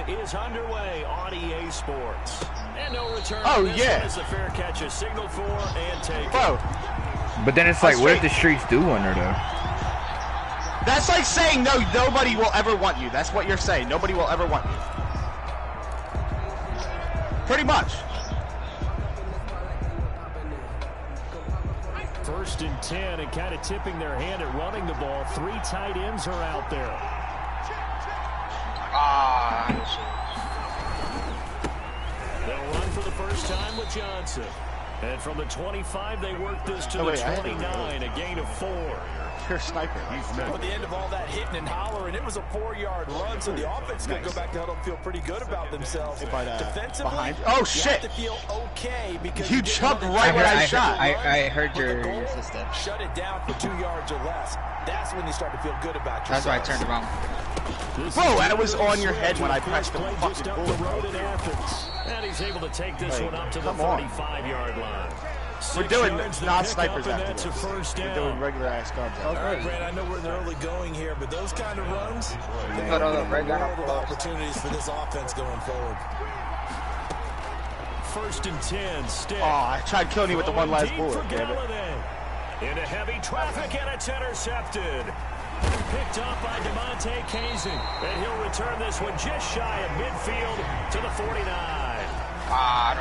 is underway on EA Sports. And no return. Oh, this yeah. one is a fair catch, a signal for and take. Bro. But then it's like, what if the streets do want her though? That's like saying no, nobody will ever want you. That's what you're saying. Nobody will ever want you. Pretty much. First and 10, and kind of tipping their hand at running the ball. 3 tight ends are out there. They'll run for the first time with Johnson. And from the 25, they work this to the 29, a gain of 4. You're a sniper. At the end of all that hitting and hollering, it was a 4-yard run, so the offense is going to go back to huddle and feel pretty good about themselves. Defensively, oh, shit. You have to feel okay because you jumped right when I shot. I heard your system. Shut it down for 2 yards or less. That's when you start to feel good about yourself. That's why I turned around. Bro, I was on your head when I pressed the Just fucking up bullet. the road in Athens. And he's able to take this one up to the 45-yard line. We're doing yards to not pick snipers up, and after that's a this. first We're down. doing regular ass guns. All right, Brad, I know we're in the early going here, but those kind of runs, they Hold are on, right now. world of opportunities for this offense going forward. First and 10, Stick. Oh, I tried killing you with the one last Deep bullet, for damn it. Galladay. Into heavy traffic, and it's intercepted. Picked off by DeMonte Casey. And he'll return this one just shy of midfield to the 49.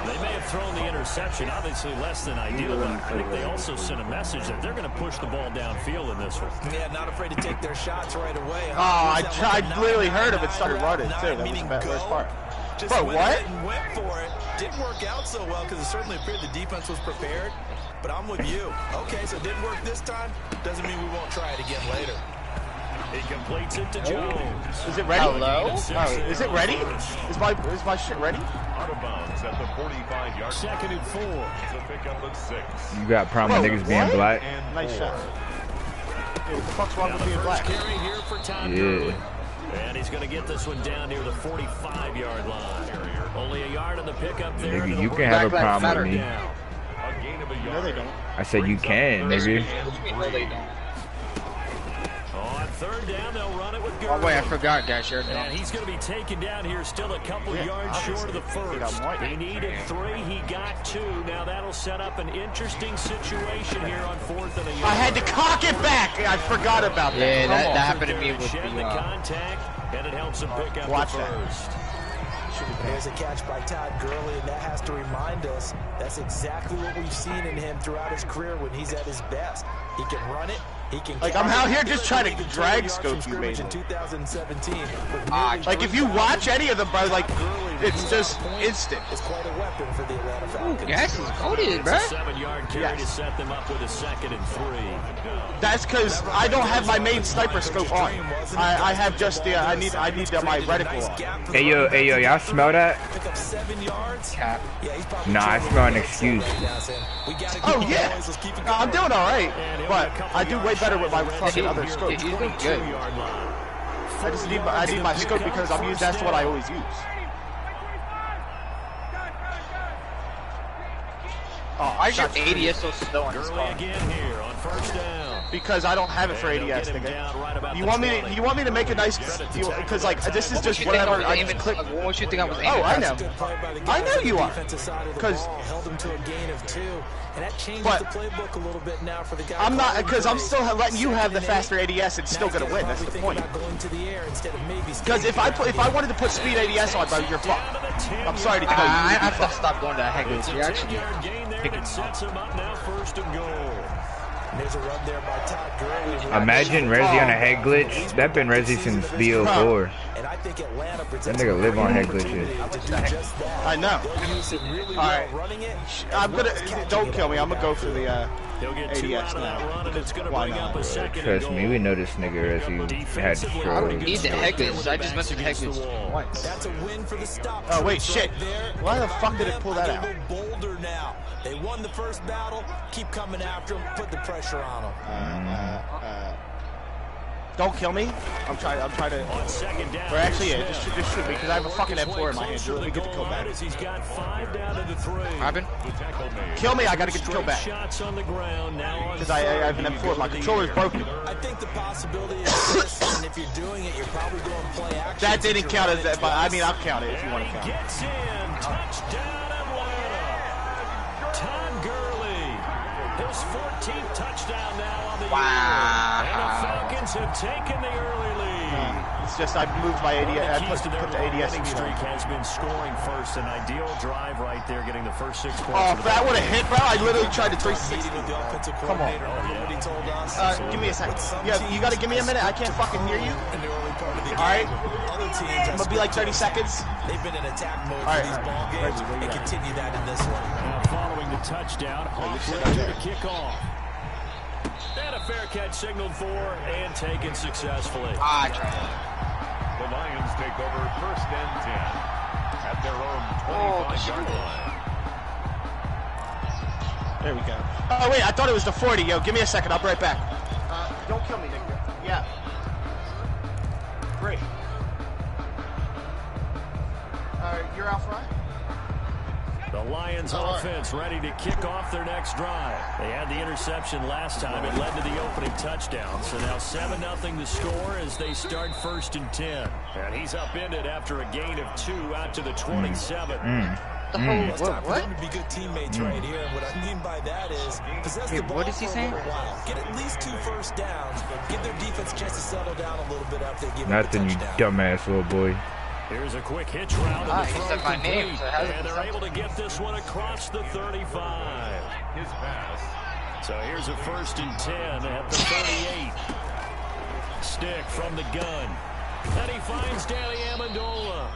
They may have thrown the interception, obviously less than ideal, but I think they also sent a message that they're going to push the ball downfield in this one. Yeah, not afraid to take their shots right away. Oh, I literally heard him and started running, too. That was the worst part. Just Bro, what? Went for it. Didn't work out so well because it certainly appeared the defense was prepared. But I'm with you. Okay, so it didn't work this time. Doesn't mean we won't try it again later. He completes it to Jones. Is it ready? Hello? Oh, is it ready? Is my shit ready? Out of bounds at the 45-yard. Second and 4. To pick up at 6. You got problem with niggas being black? Nice shot. Hey, what the fuck's wrong with being black? Carry here for Todd Gurley. And he's going to get this one down near the 45-yard line. Only a yard on the pickup there. Nigga, you can have a problem with me. A gain of a yard. No, they don't. I said you can, nigga. No, they don't. On third down, they'll run it with Gurley. Oh, wait, I forgot, guys. You're And he's going to be taken down here, still a couple yards short of the first. He needed 3, he got 2. Now that'll set up an interesting situation here on 4th and a yard. I had to cock it back. I forgot about that. Yeah, Come that on. happened to me with Shed the contact, and it helps him pick up Watch the that. first. There's a catch by Todd Gurley, and that has to remind us that's exactly what we've seen in him throughout his career when he's at his best. He can run it. He can Like, I'm out here just trying to drag scope you, in man. 2017. Like, if you watch any of them, bro, like, it's just instant. It's quite a weapon for the Atlanta Falcons. Yes, he's coded, bro. It's a 7-yard carry to set them up with a second and 3. That's because I don't have my main sniper scope on. I have just the I need my reticle on. Hey yo, y'all smell that? Pick up 7 yards. Cap. Yeah, he's probably Nah, I smell an excuse. Oh yeah, no, I'm doing all right, but I do way better with my fucking other scope. He's doing good. I just need my scope because that's what I always use. Oh, Why is your ADS so slow on this Gurley car? again here on first down. Because I don't have it for ADS, nigga. You want me to make a nice because like this is just whatever I just click. What would you think I was aiming Oh, I at? know. I know you are. Because held him to a gain of 2, and that changes But- the playbook a little bit now for the guy. I'm not because I'm still letting you have the faster ADS and still gonna win. That's the point. Because if I wanted to put speed ADS on, bro, you're fucked. I'm sorry to tell you. I have to stop going to that head glitch. You're actually It sets him up now, first and goal. There's a run there by Todd Gurley. Imagine Resi on a head glitch. That been Resi since BO4. And I think Atlanta That nigga live on head glitches. I know. Really All right. running it. I'm gonna don't kill me. I'm gonna go for the He'll get 2 ADS out of that now. run, and it's going to Why bring not? up a second and Trust goal. me, we know this nigga Resi had I don't strokes. need the head glitch. I just mentioned head glitch once. That's a win for the stop. Oh wait, troops shit. right there. Why the fuck did it pull that They're out? a little bolder now. They won the first battle. Keep coming after them. Put the pressure on them. Don't kill me. I'm trying to. On second down, Or actually, yeah, just shoot me because I have a fucking M4 in my hand. Let me get the kill back. he's got 5 down to the 3. Robin? Kill me. I gotta get the kill back. Shots on the ground now. Because I have an M4. My controller's broken. I think the possibility exists, and if you're doing it, you're probably going play action. That didn't count as that, but I mean, I'll count it if you want to count it. Gets in. Touchdown Atlanta. Todd Gurley. His 14th touchdown now on the year. And the Falcons have taken the early lead. It's just I moved my ADS. I put the ADS winning speed streak on. has been scoring first. An ideal drive right there, getting the first 6 points. Oh, if that would have hit, bro, I literally tried to 360. Come on. Give me a second. Yeah, you gotta give me a minute. I can't fucking hear you. Alright. I'm gonna be like 30 seconds. They've been in attack mode for these ball games. They continue that in this one. Now following the touchdown, Hoffman to kick off. And a fair catch signaled for and taken successfully. I tried. The Lions take over 1st and 10 at their own 25-yard line. There we go. Oh, wait, I thought it was the 40. Yo, give me a second. I'll be right back. Don't kill me, nigga. Yeah. Great. You're out front? The Lions offense ready to kick off their next drive. They had the interception last time. It led to the opening touchdown. So now 7-0 the score as they start 1st and 10. And he's upended after a gain of 2 out to the 27. Let's talk for them to be good teammates right here. And what I mean by that is possess the ball what is he for a saying? little while. Get at least 2 first downs. Give their defense a chance to settle down a little bit after they give them Nothing, a you touchdown. dumbass little boy. Here's a quick hitch route. And the he throw said my name, complete. so how's it And they're able to get this one across the 35. His pass. So here's a 1st and 10 at the 38. Stick from the gun. And he finds Danny Amendola.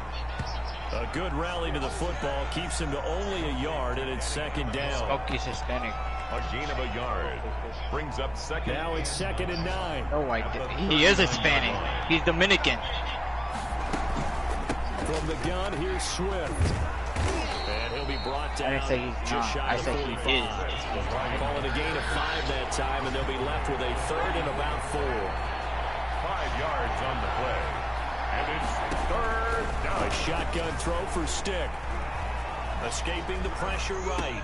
A good rally to the football keeps him to only a yard, and it's 2nd down. Smokey's Hispanic. A gain of a yard. Brings up 2nd. Now it's 2nd and 9. Oh, I did. He is Hispanic. He's Dominican. From the gun, here's Swift. And he'll be brought down. I didn't say he's just not. shy I of said 45. he is. Calling a gain of 5 that time, and they'll be left with a 3rd and about 4. 5 yards on the play. And it's 3rd down. A shotgun throw for Stick. Escaping the pressure right.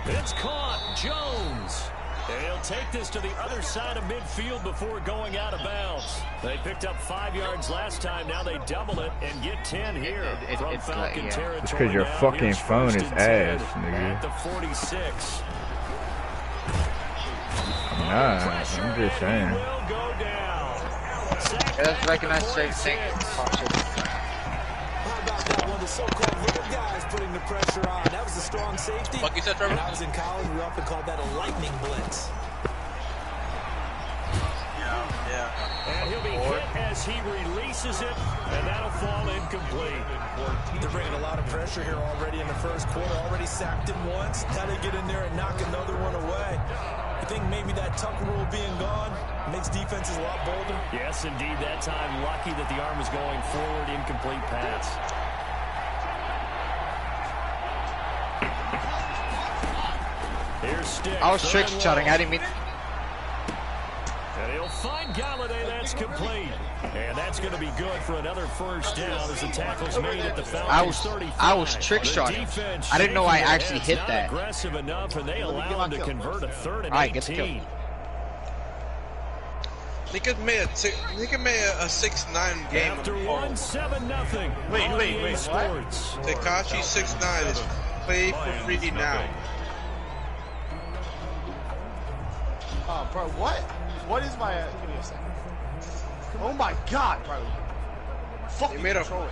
It's caught. Jones. And he'll take this to the other side of midfield before going out of bounds. They picked up 5 yards last time. Now they double it and get 10 here from Falcon territory. It's because your now. fucking Here's phone 1st is and 10 ass, At nigga. the 46. Nah, I'm just saying. Will go down. That's recognized straight thing. How about that one? The so-called little guys putting the pressure on. That was a strong safety. Fuck you said, Trevor? When I was in college, we often called that a lightning blitz. And he'll be hit as he releases it, and that'll fall incomplete. They're bringing a lot of pressure here already in the first quarter. Already sacked him once. How to get in there and knock another one away. I think maybe that tuck rule being gone makes defenses a lot bolder. Yes, indeed. That time, lucky that the arm was going forward. Incomplete pass. Here's Stick. I was trick shotting. I didn't mean. And he'll find Galladay. That's complete. And that's going to be good for another 1st down as the tackle's made at the Falcons 35. I was trick shotting. I didn't know I actually hit that. Aggressive enough, and they allow him to convert a 3rd and Alright, get the 18. kill. Nigga made a 6-9 game. After 1-7-0. Wait, what? Sports. Tekashi 6-9 is play for free now. Oh, bro, what? What is my... give me a second. Oh my god, bro. Fucking They made a control it.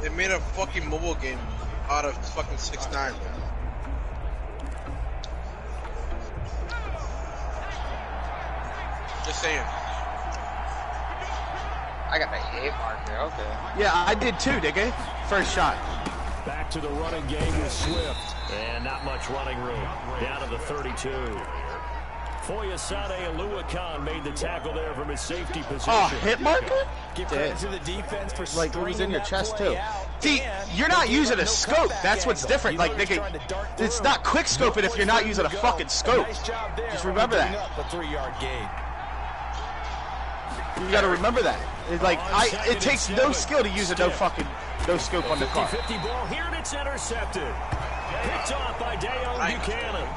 they made a fucking mobile game out of fucking 6-9, man. Just saying. I got the hit marker. Okay. Yeah, I did too, nigga. First shot. Back to the running game with Swift. And not much running room. Down to the 32. Foyesade Aluakan made the tackle there from his safety position. Oh, hit marker? Give credit to the defense for Like, it was in your that chest, play too. out. See, And you're not they using run a no scope. cutback That's what's angle. different. He Like, literally nigga, tried to dart it's through. not quick scoping if you're not using a fucking scope. Nice job there. Just remember Giving that. up a 3-yard gain. You gotta remember that. It's like it takes no skill to use a no scope on the car. 50 ball here and it's intercepted. Picked off by Dayon Buchanan.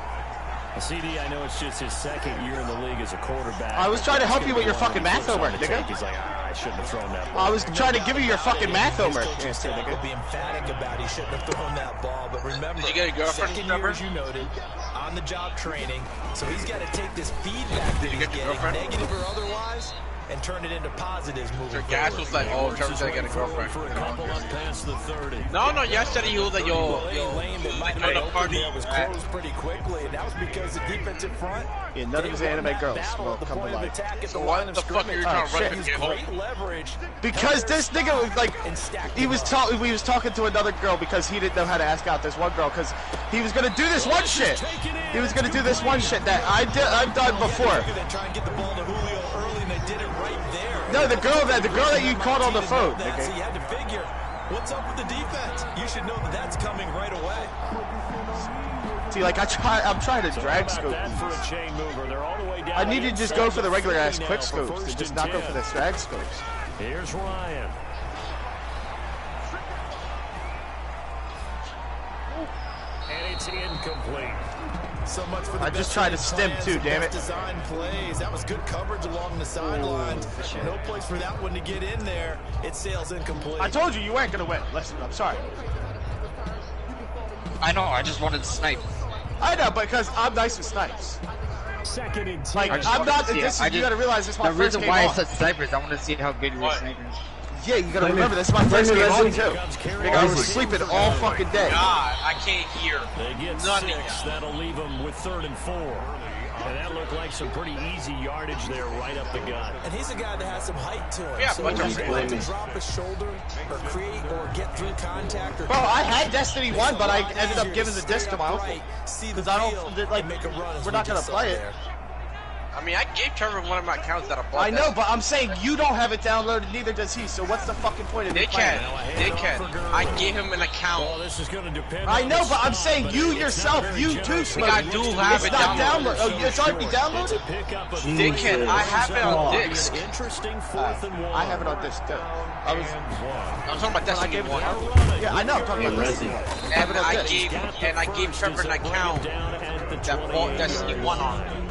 CD, I know it's just his second year in the league as a quarterback. I was trying to help you with your fucking math homework, nigga. He's like, I shouldn't have thrown that ball. I was trying to give you your fucking math homework. Be emphatic about he shouldn't have thrown that ball, but remember, did you get a girlfriend, second year, as you noted, on the job training, so he's got to take this feedback that he's getting, negative or otherwise, and turn it into positives moving forward. Gas was like, oh, Trevor's gonna get a girlfriend. For a couple up past the 30. No, yesterday he was like, yo, the party was closed pretty quickly, and that was because the defensive front. Yeah, none of his anime girls will come to life. So what the fuck are you trying to run to get home? Because this nigga was like, we was talking to another girl because he didn't know how to ask out this one girl because he was gonna do this one shit. He was gonna do this one shit that I've done before. No, the girl that you called on the phone. So you had to figure, what's up with the defense? You should know that that's coming right away. See, like I'm trying to drag scope. I need to just go for the regular ass quick scopes and just not go for the drag scopes. Here's Ryan. And it's incomplete. So much for the I just tried to stem too, damn it. Design plays. That was good coverage along the sidelines. No place for that one to get in there. It sails incomplete. I told you you weren't gonna win. Listen, I'm sorry. I know, I just wanted to snipe. I know, because I'm nice with snipes. Second and 10. Like, I'm not. You gotta realize this is my first game The reason why on. I said snipers, I want to see how good your snipers. Yeah, you gotta remember this is my first game on too. Nigga, I was sleeping all fucking day. God, I can't hear. They get Nothing. 6. That'll leave them with 3rd and 4. And that looked like some pretty easy yardage there right up the gut. And he's a guy that has some height to him. Yeah, so bunch of he's able to drop his shoulder or create or get through contact. Or Bro, I had Destiny 1, but I ended up giving the disc to my uncle. Because I don't, like, we're not gonna play it. I mean, I gave Trevor one of my accounts that I bought. I know, but I'm saying you don't have it downloaded, neither does he, so what's the fucking point of me playing it? They can. I gave him an account. Well, this is going to depend I know, but I'm saying you yourself, you too, Smoke. I do have it downloaded. Oh, it's already downloaded? They can. I have it on disc. Interesting 4th and 1. I have it on disc, too. I'm talking about Destiny 1. Yeah, I know, I'm talking about Destiny 1. And I gave Trevor an account that bought Destiny 1 on it.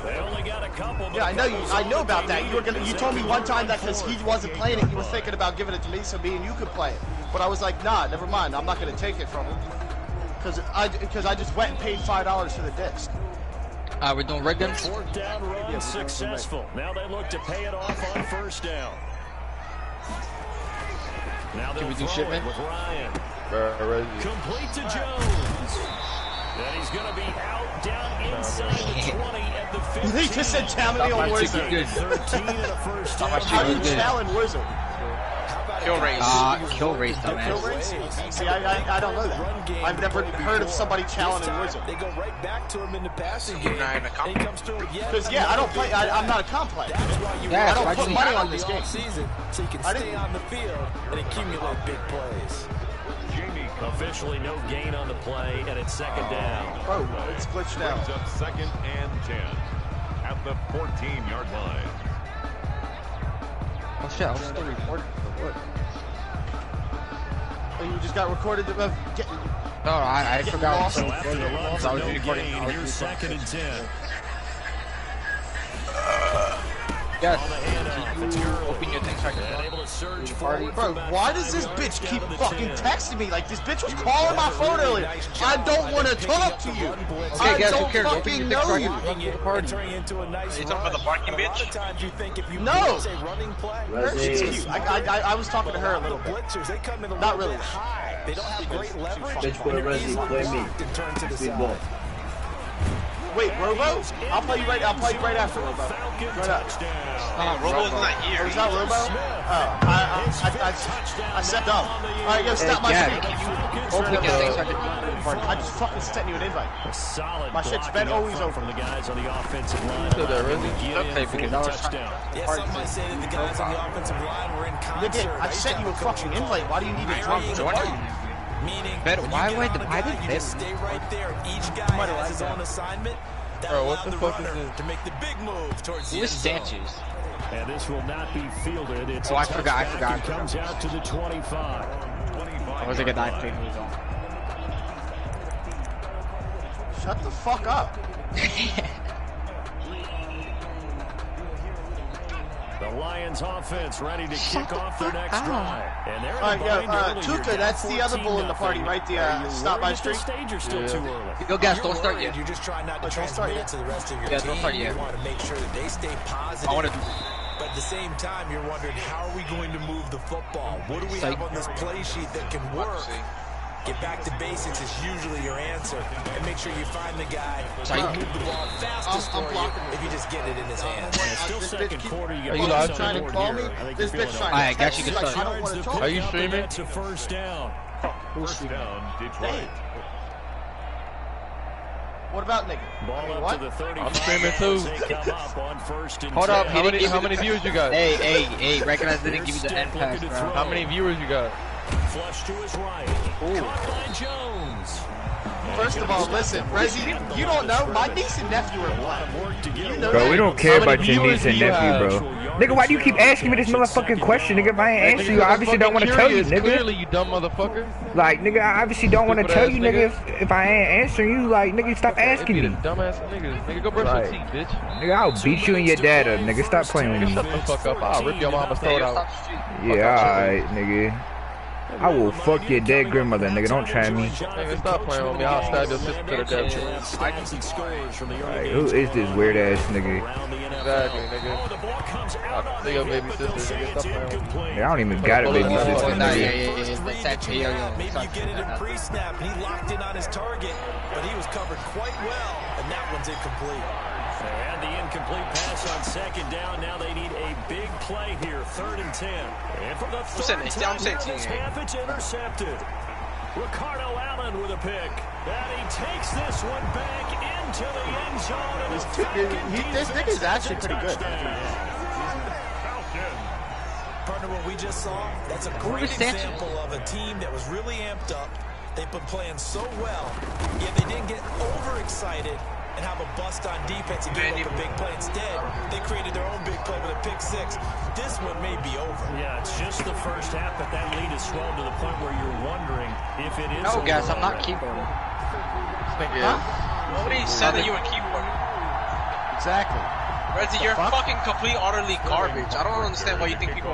They only got a couple. Yeah, I know about that. You told me one time that because he wasn't playing it, you were thinking about giving it to me so me and you could play it. But I was like, nah, never mind. I'm not going to take it from him. Because I just went and paid $5 for the disc. We're doing red guns? 4th down run successful. Now they look to pay it off on 1st down. Now Can we do shipment? with Ryan. Complete to Jones. And he's going to be out down inside the 20 at the 15. He just said challenge me on Warzone. 13 and a first down. How do you challenge Warzone? Kill race. Kill race, dumbass. Kill race? See, I don't know that. I've never heard of somebody challenging Warzone. They go right back to him in the passing game. He comes to him Because, yeah, I don't play. I'm not a comp player. I don't put money on this game. Season, so you can stay on the field and accumulate big plays. Officially no gain on the play, and it's 2nd down. Oh, it's glitched out. Brings up 2nd and 10 at the 14-yard line. Oh shit, I was still recording. What? Oh, you just got recorded of getting. No, I forgot. So after the run for I was no recording. gain, here's 2nd and 10. Yes. On the handoff, it's Open your thing so I can able to surge forward. Bro, why does this bitch keep fucking texting me? Like, this bitch was calling my phone earlier. I don't want to talk to you. I guys, who don't cares? fucking know you. You talking about the barking bitch? No. Her, she's cute. I was talking to her a little bit. Not really. They don't have great leverage. Bitch, put a Resi, play me. Speed ball. Wait, Robo? I'll play you right after Robo. Right up. Robo's not here. Oh, is that Robo? Oh, I set up. Alright, yo, stop my speak. Open your thing so I can I just fucking sent you an invite. Solid My shit's been always open. from the guys on the offensive line. Okay, because I was Yeah, some might say that the guys on the offensive line were in concert. I sent you a fucking invite. Why do you need to drop the party? Meaning, why you would get on why the did guy, you they? just stay right there. Each guy has his own assignment. That Bro, what allowed the the fuck is runner this? to make the big move towards the Who is end zone. Sanchez? And this will not be fielded. It's I forgot. It comes out to the 25. I was like a 9 Shut the fuck up. The Lions offense ready to kick off their next drive. And they're Tuca, that's the other bull in the party, right? The stop by street. Stage are still too early. Go, guys, don't start yet. You're just trying not to transmit it to the rest of your team. Don't start yet. You want to make sure that they stay positive. But at the same time, you're wondering, how are we going to move the football? What do we have on this play sheet that can work? Get back to basics is usually your answer. And make sure you find the guy who can move the ball fastest for you if you just get it in his hands. Still second quarter. Are you live trying to call me? This bitch trying to got you. I don't want to talk. Are you streaming? That's a first down. First down, Detroit. What about nigga? Ball up to the 35. I'm streaming too. Hold up, how many viewers you got? Hey, recognize they didn't give you the end pass, bro. How many viewers you got? Flush to his right. Caught by Jones. First of all, listen, Rezzy, you don't know, my niece and nephew are black. You know Bro, that? we don't care about your niece and nephew, bro. Nigga, why do you keep asking me this motherfucking question, nigga? If I ain't answer you, I obviously don't want to tell you, nigga. Clearly, you dumb motherfucker. Like, nigga, I obviously don't want to tell you, nigga, if I ain't answering you. Like, nigga, stop asking me. Dumbass nigga. Nigga, go brush your teeth, bitch. Nigga, I'll beat you and your dad up, nigga. Stop playing with me. Shut the fuck up. I'll rip your mama's throat out. Yeah, alright, nigga. I will fuck your dead grandmother, nigga. Don't try me. Nigga, stop playing with me. I'll stab your sister to the death. Alright, who is this weird ass nigga? Exactly, nigga. I'll see your baby sister, nigga. Stop playing with me. I don't even got a baby sister, nigga. Maybe you get it in pre-snap, and he locked in on his target, but he was covered quite well, and that one's incomplete. They had the incomplete pass on second down. Now they need a big play here, 3rd and 10. And for the third time this half, it's intercepted. Ricardo Allen with a pick. And he takes this one back into the end zone. This nigga's actually pretty good. Partner, what we just saw, that's a great example of a team that was really amped up. They've been playing so well, yet they didn't get overexcited and have a bust on defense and give up a big play. Instead, they created their own big play with a pick six. This one may be over. Yeah, it's just the first half, but that lead has swelled to the point where you're wondering if it is. No, guys, I'm not keyboarding. Nobody said that you were keyboarding. Exactly. Rezzy, you're fucking complete, utterly garbage. I don't understand why you think people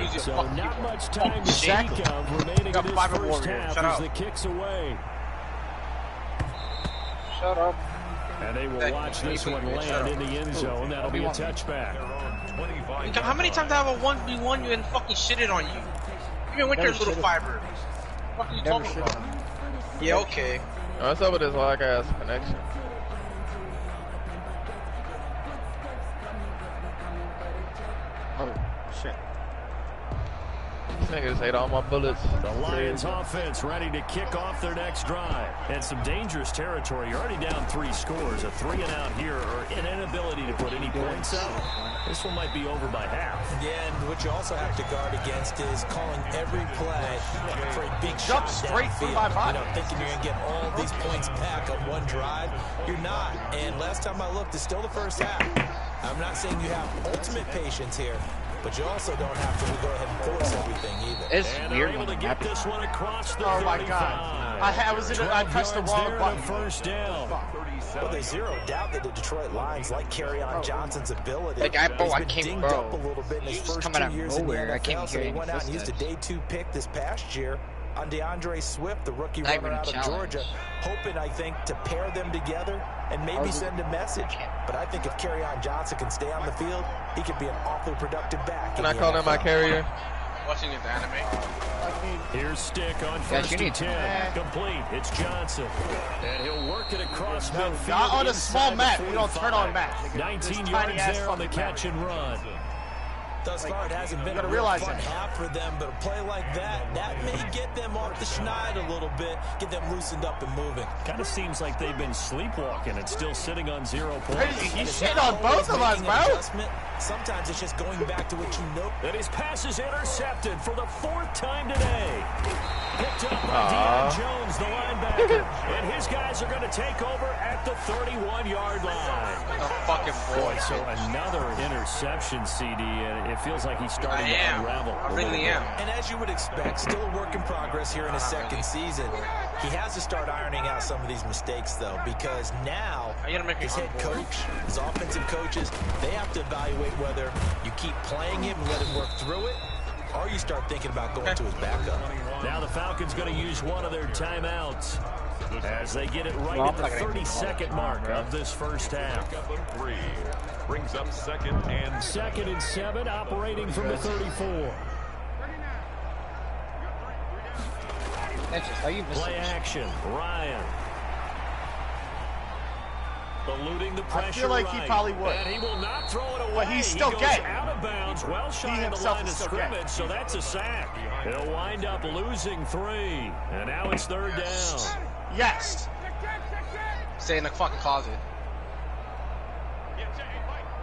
use your fucking not keyboard. much time to shake of remaining in this first half as the kicks away. Shut up. And they will watch this one land in the end zone. That'll be a touchback. How many times have I 1v1 you and fucking shitted on you? Even with your little fiber. What are you talking about? Yeah, okay. What's up with this whack ass connection? Oh, shit. This nigga just ate all my bullets. The Lions offense ready to kick off their next drive. And some dangerous territory. You're already down 3 scores. A 3 and out here, or an inability to put any points up. This one might be over by half. Yeah, and what you also have to guard against is calling every play for a big Jump shot straight through my body. Thinking you're going to get all these points back on one drive. You're not. And last time I looked, it's still the first half. I'm not saying you have ultimate patience here, but you also don't have to go ahead and force everything either. It's and weird able to when it get happens. this one across the Oh my 35. god. I pressed the wrong button. First down. Well, there's zero doubt that the Detroit Lions like Kerryon Johnson's ability. Like, He's I been came, dinged bro. up a little bit in his He's just first coming 2 out of years nowhere. in the I can't NFL, so hear he any went out and used a footsteps. day 2 pick this past year on DeAndre Swift, the rookie Not runner even a out of challenge. Georgia, hoping, I think, to pair them together and maybe send a message. But I think if Kerryon Johnson can stay on the field, he could be an awfully productive back. Can I call him my carrier? Watching the anime. Here's Stick on first and 10. Complete. It's Johnson. And he'll work it across midfield. Not on a small inside map. the We don't turn 45. on maps. 19 yards there on the catch and run. Thus far, it hasn't been a real fun half for them, but a play like that may get them off the schneid a little bit, get them loosened up and moving. Kind of seems like they've been sleepwalking and still sitting on 0 points. You shit on both of us, bro. Sometimes it's just going back to what you know. And his pass is intercepted for the 4th time today. Picked Picked up by Deion Jones, the linebacker. And his guys are going to take over at the 31-yard line. Oh, fucking boy. So another interception, CD, and it feels like he's starting to unravel. I really am. And as you would expect, still a work in progress here in his second season. He has to start ironing out some of these mistakes, though, because now his head coach, his offensive coaches, they have to evaluate whether you keep playing him and let him work through it, or you start thinking about going to his backup. Now the Falcons going to use one of their timeouts as they get it right at the 30-second mark of this first half. Number 3 brings up second and 7, operating from the 34. Play action, Ryan. Eluding the pressure. I feel like he probably would. And he will not throw it away. But he's still gay. Out of bounds, well shy of the line of scrimmage, gay. so that's a sack. He'll wind up losing 3. And now it's third down. Yes. Stay in the fucking closet.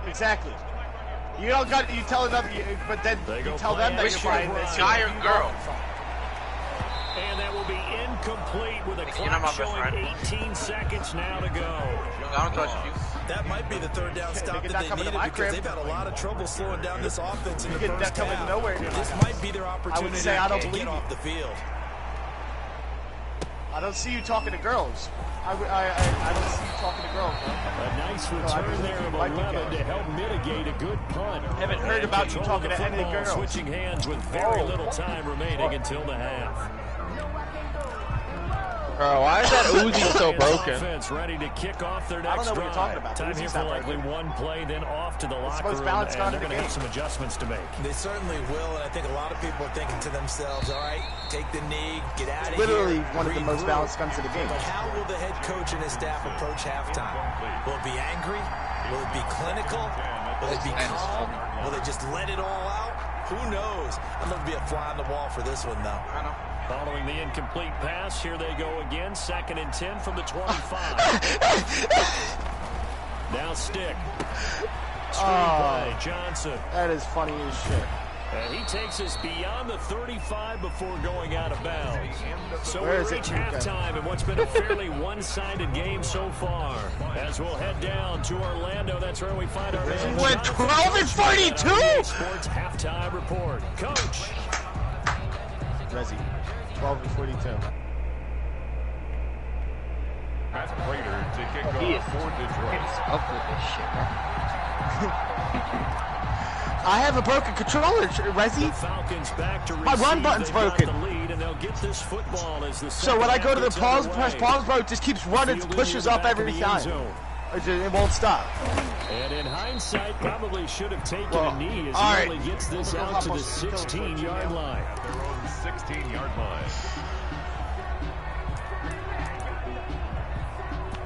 Exactly. You don't got. You tell them, but then you tell them that you're buying this. Guy or girl? And that will be incomplete with a clock showing 18 seconds now to go. I don't trust you. That might be the third down stop that they needed because they've had a lot of trouble slowing down this offense in the first half. This might be their opportunity to get off the field. I don't see you talking to girls. I don't see you talking to girls. A nice return there of 11 to help mitigate a good punt. Haven't heard about you talking to any girls. Switching hands with very little time remaining until the half. Bro, why is that Uzi so broken? Offense ready to kick off their next drive. Time here for likely one play, then off to the locker room, and they're going to have some adjustments to make. They certainly will, and I think a lot of people are thinking to themselves, all right, take the knee, get out of here. Literally one of the most balanced guns of the game. But how will the head coach and his staff approach halftime? Will it be angry? Will it be clinical? Will it be calm? Will they just let it all out? Who knows? I'd love to be a fly on the wall for this one, though. I know. Following the incomplete pass, here they go again. 2nd and 10 from the 25. Now stick. Play, Johnson. That is funny as shit. And he takes us beyond the 35 before going out of bounds. So we reach halftime in what's been a fairly one-sided game so far. As we'll head down to Orlando, that's where we find our man. We went 12 and 42. Sports halftime report. Coach. Rezzy, 12 and 42. Matt Prater to kick off for Detroit. Up with this shit, bro. I have a broken controller, Rezzy. My run button's broken. So when I go to the pause, press pause, bro, it just keeps running, pushes up every time. It won't stop. And in hindsight, probably should have taken a knee as he only gets this out to the 16-yard line. Their own 16-yard line.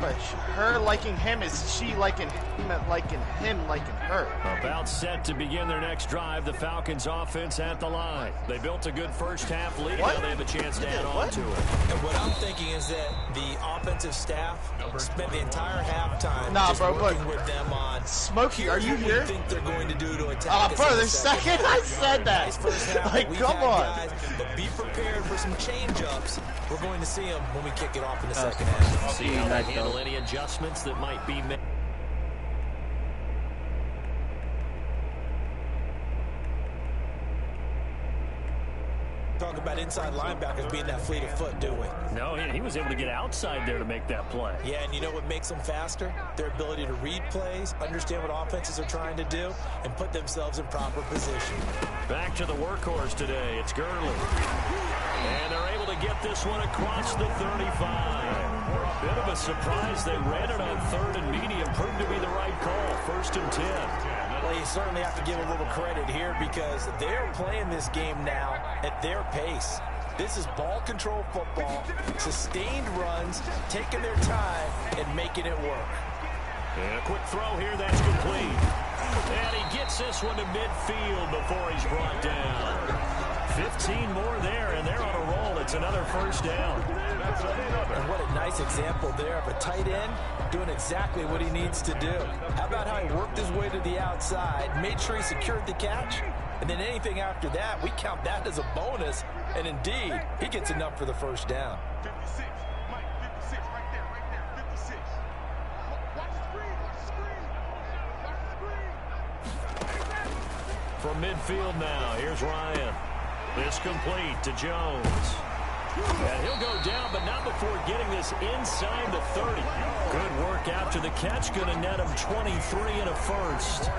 But her liking him is she liking him liking her. About set to begin their next drive, the Falcons offense at the line. They built a good first half lead. Now they have a chance to add on to it. And what I'm thinking is that the offensive staff spent the entire halftime working with them on Smokey, are you here? What think they're going to do to attack us for the second I said that. Like, come on. Guys, but be prepared for some change-ups. We're going to see them when we kick it off in the second half. See how they handle any adjustments that might be made. Talk about inside linebackers being that fleet of foot, do we? No, he was able to get outside there to make that play. Yeah, and you know what makes them faster? Their ability to read plays, understand what offenses are trying to do, and put themselves in proper position. Back to the workhorse today. It's Gurley. And they're able to get this one across the 35. Bit of a surprise. They ran it on 3rd and medium. Proved to be the right call. 1st and 10. Well, you certainly have to give a little credit here because they're playing this game now at their pace. This is ball control football, sustained runs, taking their time and making it work. And a quick throw here, that's complete. And he gets this one to midfield before he's brought down. 15 more there, and they're on a roll. It's another first down. And what a nice example there of a tight end doing exactly what he needs to do. How about how he worked his way to the outside, made sure he secured the catch, and then anything after that, we count that as a bonus And indeed, he gets enough for the first down. 56. Mike, 56. Right there. 56. Watch the screen. From midfield now, here's Ryan. It's complete to Jones. And he'll go down, but not before getting this inside the 30. Good work after the catch. Going to net him 23 and a first.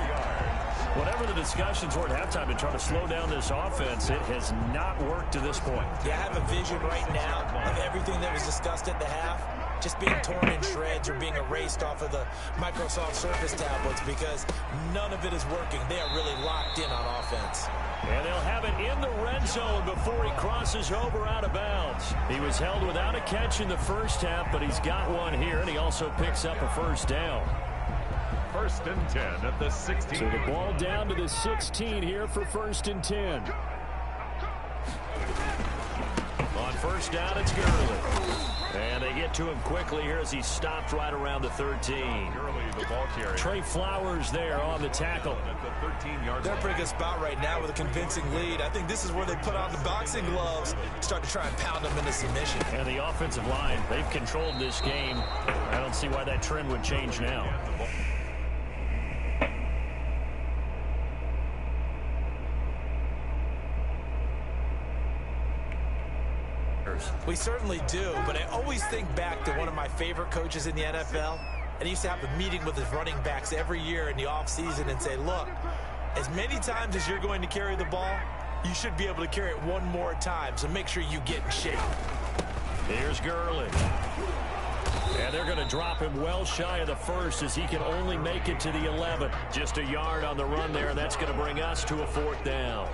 Whatever the discussions were at halftime to try to slow down this offense, it has not worked to this point. Yeah, I have a vision right now of everything that was discussed at the half just being torn in shreds or being erased off of the Microsoft Surface tablets because none of it is working. They are really locked in on offense. And they'll have it in the red zone before he crosses over out of bounds. He was held without a catch in the first half, but he's got one here, and he also picks up a first down. 1st and 10 at the 16. So the ball down to the 16 here for 1st and 10. On first down, it's Gurley. And they get to him quickly here as he's stopped right around the 13. Gurley, the ball carrier. Trey Flowers there on the tackle. They're in a pretty good spot right now with a convincing lead. I think this is where they put on the boxing gloves, start to try and pound them into submission. And the offensive line, they've controlled this game. I don't see why that trend would change now. We certainly do, but I always think back to one of my favorite coaches in the NFL, and he used to have a meeting with his running backs every year in the offseason and say, look, as many times as you're going to carry the ball, you should be able to carry it one more time, so make sure you get in shape. Here's Gurley. And they're going to drop him well shy of the first as he can only make it to the 11. Just a yard on the run there, and that's going to bring us to a 4th down.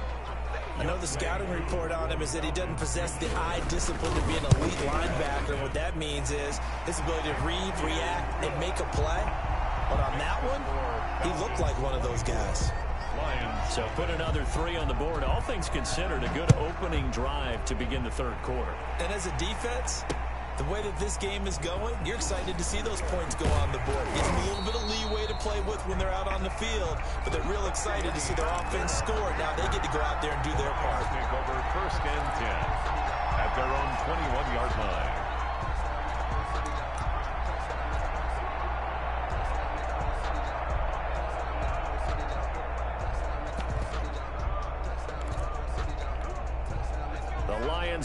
I know the scouting report on him is that he doesn't possess the eye discipline to be an elite linebacker. What that means is his ability to read, react, and make a play. But on that one, he looked like one of those guys. So put another 3 on the board. All things considered, a good opening drive to begin the 3rd quarter. And as a defense, the way that this game is going, you're excited to see those points go on the board. Gives them a little bit of leeway to play with when they're out on the field, but they're real excited to see their offense score. Now they get to go out there and do their part. Take over 1st and 10 at their own 21-yard line.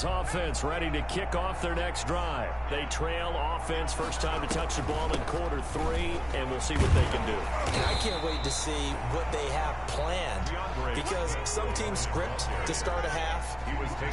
Offense ready to kick off their next drive. They trail offense, first time to touch the ball in quarter 3, and we'll see what they can do. And I can't wait to see what they have planned, because some teams script to start a half.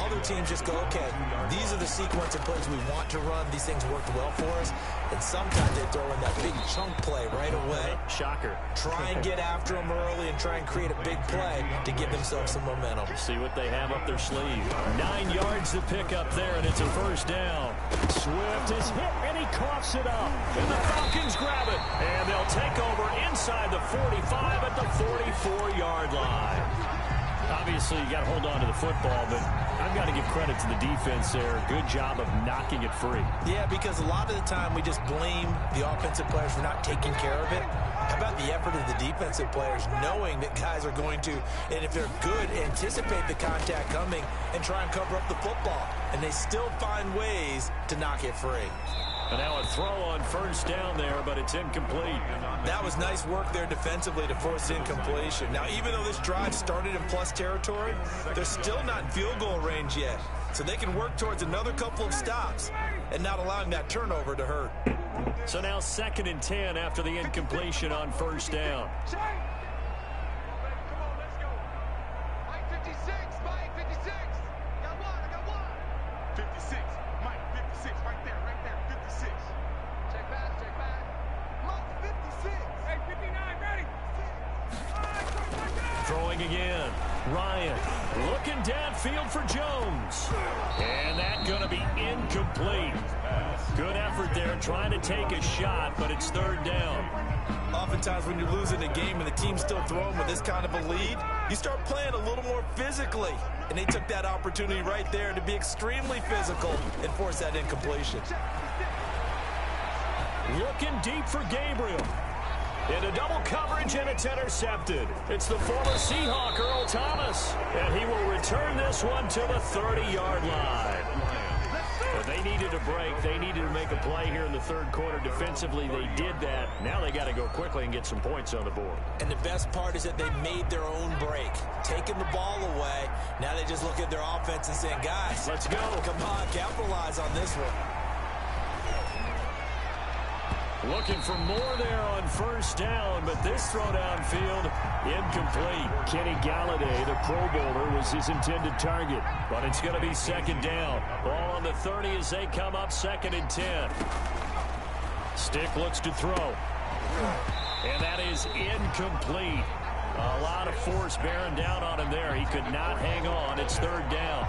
Other teams just go, okay, these are the sequence of plays we want to run. These things worked well for us. And sometimes they throw in that big chunk play right away. Shocker. Try and get after them early and try and create a big play to give themselves some momentum. See what they have up their sleeve. 9 yards to pick up there, and it's a first down. Swift is hit, and he coughs it up. And the Falcons grab it. And they'll take over inside the 45 at the 44-yard line. Obviously, you got to hold on to the football, but I've got to give credit to the defense there. Good job of knocking it free. Yeah, because a lot of the time we just blame the offensive players for not taking care of it. How about the effort of the defensive players knowing that guys are going to, and if they're good, anticipate the contact coming and try and cover up the football. And they still find ways to knock it free. And now a throw on first down there, but it's incomplete. That was nice work there defensively to force incompletion. Now, even though this drive started in plus territory, they're still not in field goal range yet. So they can work towards another couple of stops and not allowing that turnover to hurt. So now 2nd and 10 after the incompletion on first down. Throwing again. Ryan looking downfield for Jones. And that's going to be incomplete. Good effort there trying to take a shot, but it's 3rd down. Oftentimes when you're losing a game and the team's still throwing with this kind of a lead, you start playing a little more physically. And they took that opportunity right there to be extremely physical and force that incompletion. Looking deep for Gabriel. Into double coverage, and it's intercepted. It's the former Seahawk, Earl Thomas. And he will return this one to the 30-yard line. But they needed a break. They needed to make a play here in the third quarter. Defensively, they did that. Now they got to go quickly and get some points on the board. And the best part is that they made their own break. Taking the ball away. Now they just look at their offense and saying, guys, let's go. Come on, capitalize on this one. Looking for more there on first down, but this throw downfield, incomplete. Kenny Galladay, the Pro Bowler, was his intended target, but it's going to be second down. Ball on the 30 as they come up, 2nd and 10. Stick looks to throw, and that is incomplete. A lot of force bearing down on him there. He could not hang on. It's 3rd down.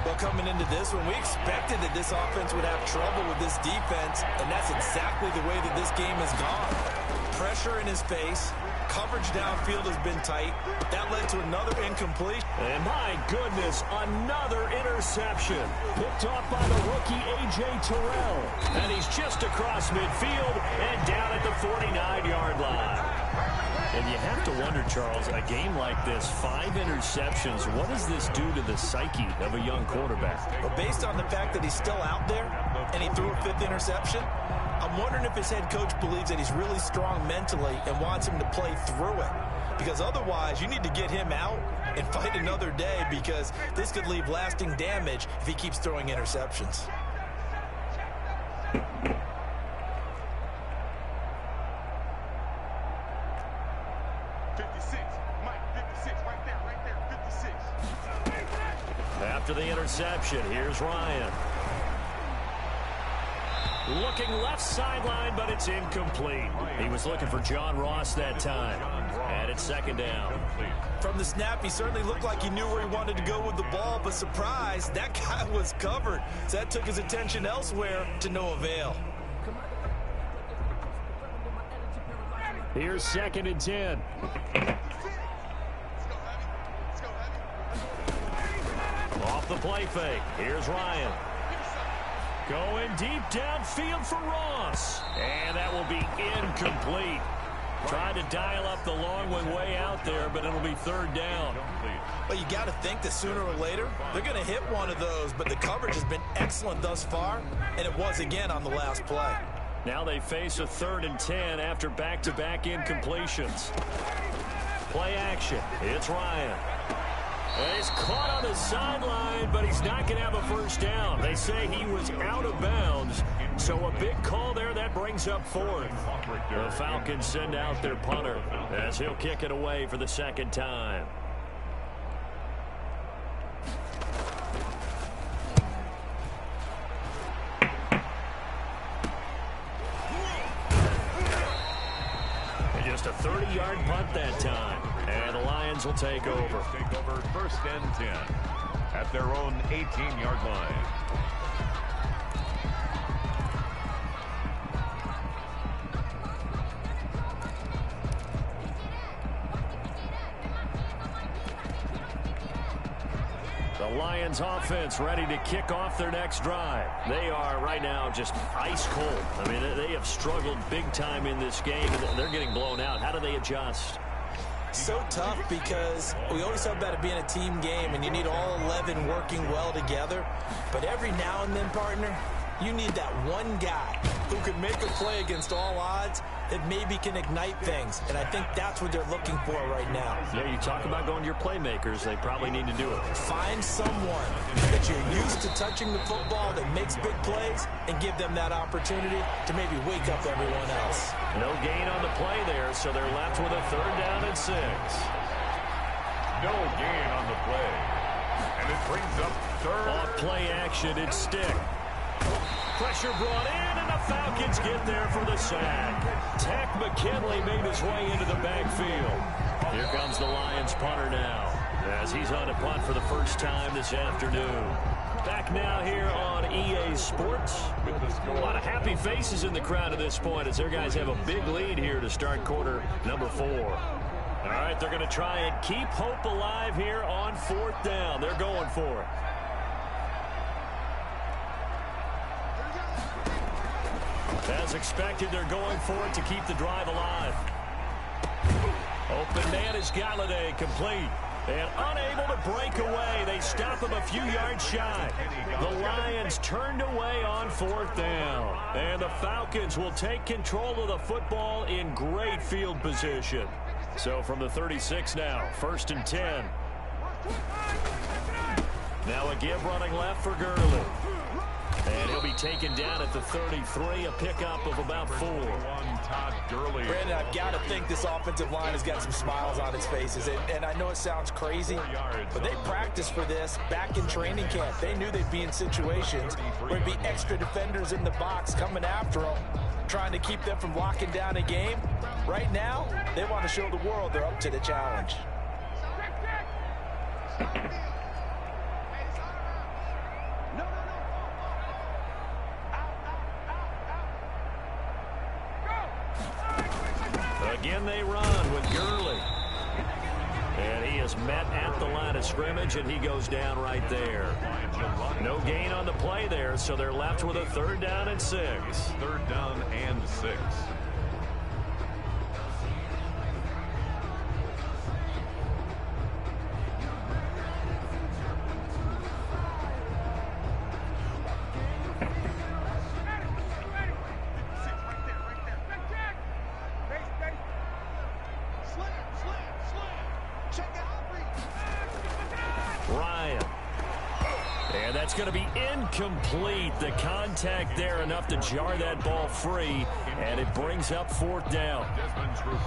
Well, coming into this one, we expected that this offense would have trouble with this defense, and that's exactly the way that this game has gone. Pressure in his face. Coverage downfield has been tight. That led to another incomplete. And my goodness, another interception. Picked off by the rookie A.J. Terrell. And he's just across midfield and down at the 49-yard line. And you have to wonder, Charles, a game like this, 5 interceptions, what does this do to the psyche of a young quarterback? Well, based on the fact that he's still out there and he threw a 5th interception, I'm wondering if his head coach believes that he's really strong mentally and wants him to play through it. Because otherwise, you need to get him out and fight another day, because this could leave lasting damage if he keeps throwing interceptions. After the interception, here's Ryan. Looking left sideline, but it's incomplete. He was looking for John Ross that time. And it's 2nd down. From the snap, he certainly looked like he knew where he wanted to go with the ball, but surprise, that guy was covered. So that took his attention elsewhere to no avail. Here's 2nd and 10. Off the play fake. Here's Ryan. Going deep downfield for Ross. And that will be incomplete. Trying to dial up the long one way out there, but it'll be 3rd down. Well, you got to think that sooner or later, they're going to hit one of those, but the coverage has been excellent thus far, and it was again on the last play. Now they face a 3rd and 10 after back-to-back incompletions. Play action. It's Ryan. And he's caught on the sideline, but he's not going to have a first down. They say he was out of bounds, so a big call there. That brings up 4th. The Falcons send out their punter as he'll kick it away for the 2nd time. Just a 30-yard punt that time. And the Lions will take over. 1st and 10 at their own 18-yard line. The Lions offense ready to kick off their next drive. They are right now just ice cold. I mean, they have struggled big time in this game. They're getting blown out. How do they adjust? So tough, because we always talk about it being a team game and you need all 11 working well together. But every now and then, partner, you need that one guy who can make a play against all odds that maybe can ignite things. And I think that's what they're looking for right now. Yeah, you talk about going to your playmakers. They probably need to do it. Find someone that you're used to touching the football that makes big plays and give them that opportunity to maybe wake up everyone else. No gain on the play there, so they're left with a 3rd down and 6. No gain on the play. And it brings up 3rd. Off play action, it's Stick. Pressure brought in, and the Falcons get there for the sack. Tack McKinley made his way into the backfield. Here comes the Lions punter now, as he's on a punt for the first time this afternoon. Back now here on EA Sports. A lot of happy faces in the crowd at this point, as their guys have a big lead here to start quarter number 4. All right, they're going to try and keep hope alive here on 4th down. They're going for it. As expected, they're going for it to keep the drive alive. Open man is Galladay, complete. And unable to break away. They stop him a few yards shy. The Lions turned away on 4th down. And the Falcons will take control of the football in great field position. So from the 36 now, 1st and 10. Now a give running left for Gurley. And he'll be taken down at the 33, a pickup of about 4. Brandon, I've got to think this offensive line has got some smiles on its faces. And I know it sounds crazy, but they practiced for this back in training camp. They knew they'd be in situations where there'd be extra defenders in the box coming after them, trying to keep them from locking down a game. Right now, they want to show the world they're up to the challenge. Again they run with Gurley. And he is met at the line of scrimmage, and he goes down right there. No gain on the play there, so they're left with a 3rd down and 6. 3rd down and 6. Going to be incomplete. The contact there enough to jar that ball free, and it brings up 4th down.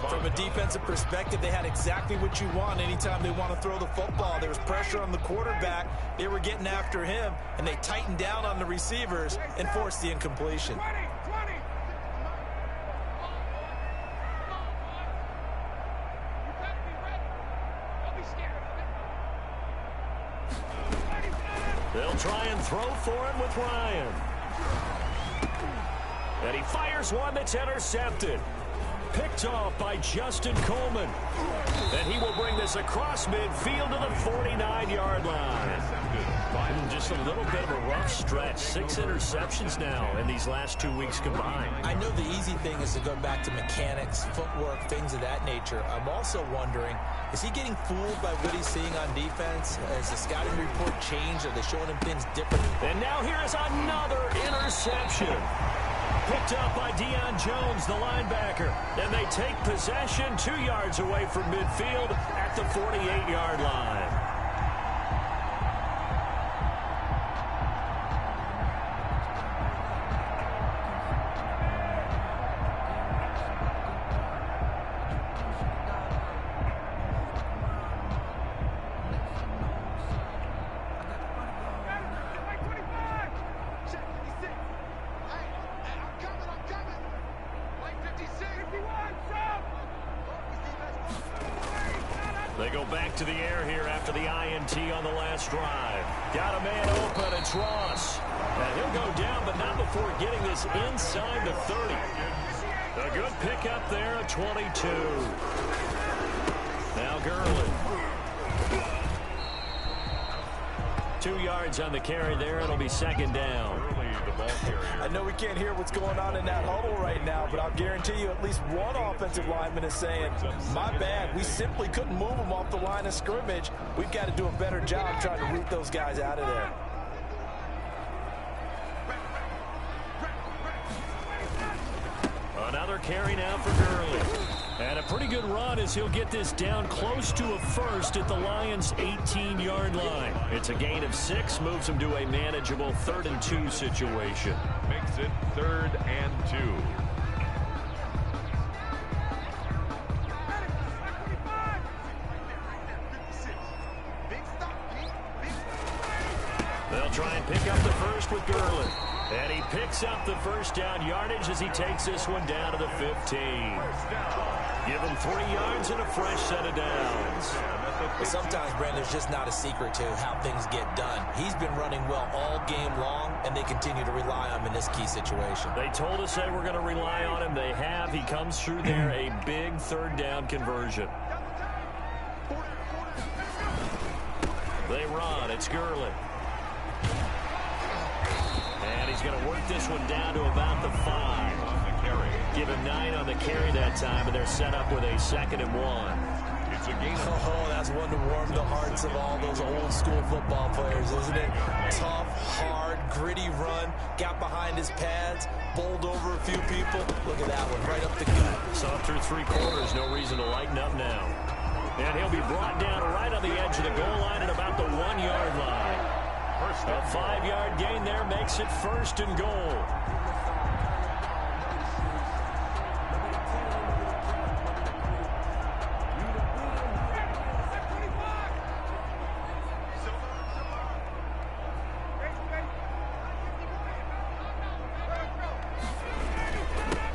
From a defensive perspective, they had exactly what you want anytime they want to throw the football. There was pressure on the quarterback. They were getting after him, and they tightened down on the receivers and forced the incompletion. They'll try and throw for him with Ryan. And he fires one that's intercepted. Picked off by Justin Coleman. And he will bring this across midfield to the 49-yard line. Just a little bit of a rough stretch. 6 interceptions now in these last 2 weeks combined. I know the easy thing is to go back to mechanics, footwork, things of that nature. I'm also wondering, is he getting fooled by what he's seeing on defense? Has the scouting report changed? Are they showing him things differently? And now here is another interception. Picked up by Deion Jones, the linebacker. And they take possession 2 yards away from midfield at the 48-yard line. They go back to the air here after the INT on the last drive. Got a man open, it's Ross. And he'll go down, but not before getting this inside the 30. A good pickup there at 22. Now Gurley. 2 yards on the carry there. It'll be 2nd down. I know we can't hear what's going on in that huddle right now, but I'll guarantee you at least one offensive lineman is saying, my bad, we simply couldn't move them off the line of scrimmage. We've got to do a better job trying to root those guys out of there. Another carry now for Gurley. And a pretty good run as he'll get this down close to a first at the Lions' 18-yard line. It's a gain of 6, moves him to a manageable 3rd and 2 situation. Makes it 3rd and 2. They'll try and pick up the first with Gurley. And he picks up the 1st down yardage as he takes this one down to the 15. Give him 3 yards and a fresh set of downs. But sometimes, Brandon, there's just not a secret to how things get done. He's been running well all game long, and they continue to rely on him in this key situation. They told us they were going to rely on him. They have. He comes through there, a big 3rd down conversion. They run. It's Gurley. And he's going to work this one down to about the 5. Give him 9 on the carry that time, and they're set up with a 2nd and 1. Oh, that's one to warm the hearts of all those old school football players, isn't it? Tough, hard, gritty run. Got behind his pads, bowled over a few people. Look at that one, right up the gut. So through 3 quarters, no reason to lighten up now. And he'll be brought down right on the edge of the goal line at about the 1-yard line. A 5-yard gain there makes it 1st and goal.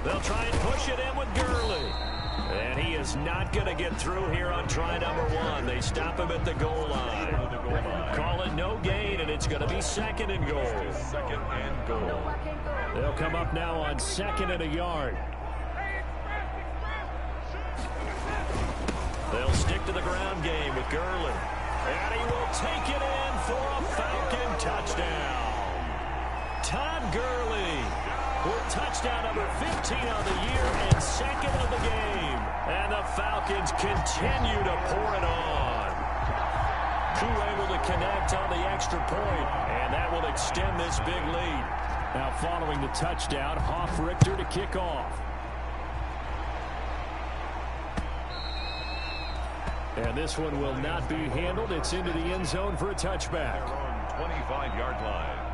They'll try and push it in with Gurley. And he is not going to get through here on try number 1. They stop him at the goal line. Call it no gain, and it's going to be 2nd and goal. 2nd and goal. They'll come up now on 2nd and a yard. They'll stick to the ground game with Gurley. And he will take it in for a Falcon touchdown. Todd Gurley with touchdown number 15 on the year and 2nd of the game. And the Falcons continue to pour it on. Who able to connect on the extra point, and that will extend this big lead. Now following the touchdown, Hoff-Richter to kick off. And this one will not be handled. It's into the end zone for a touchback. 25-yard line.